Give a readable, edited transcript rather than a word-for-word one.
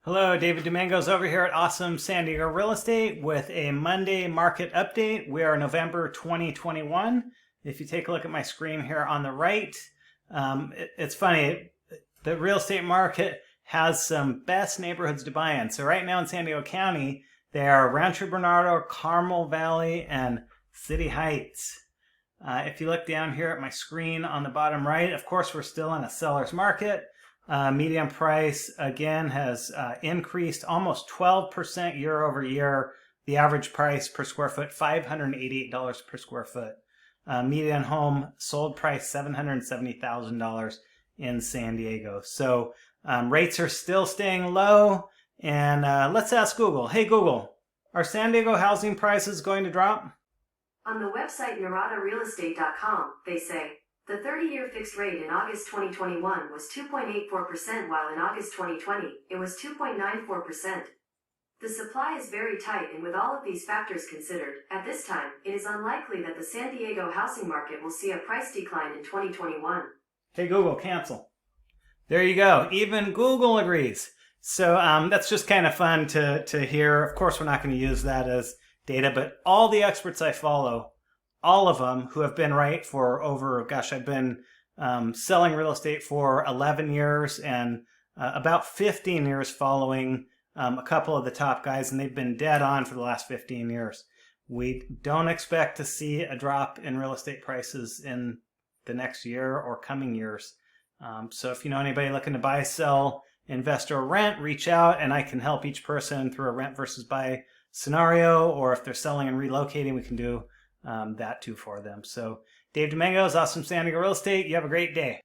Hello, David Demangos over here at Awesome San Diego Real Estate with a Monday market update. We are November 2021. If you take a look at my screen here on the right, it's funny, the real estate market has some best neighborhoods to buy in. So right now in San Diego County, they are Rancho Bernardo, Carmel Valley, and City Heights. If you look down here at my screen on the bottom right, of course, we're still in a seller's market. Median price again has increased almost 12% year over year. The average price per square foot, $588 per square foot. Median home sold price, $770,000 in San Diego. So rates are still staying low. And let's ask Google. Hey Google, are San Diego housing prices going to drop? On the website NaradaRealestate.com, they say, the 30-year fixed rate in August 2021 was 2.84%, while in August 2020, it was 2.94%. The supply is very tight, and with all of these factors considered, at this time, it is unlikely that the San Diego housing market will see a price decline in 2021. Hey Google, cancel. There you go. Even Google agrees. So that's just kind of fun to hear. Of course, we're not going to use that as data, but all the experts I follow, all of them who have been right for over, I've been selling real estate for 11 years and about 15 years following a couple of the top guys, and they've been dead on for the last 15 years. We don't expect to see a drop in real estate prices in the next year or coming years. So if you know anybody looking to buy, sell, invest, or rent, reach out and I can help each person through a rent versus buy scenario, or if they're selling and relocating, we can do that too for them. So Dave Demangos, Awesome San Diego Real Estate. You have a great day.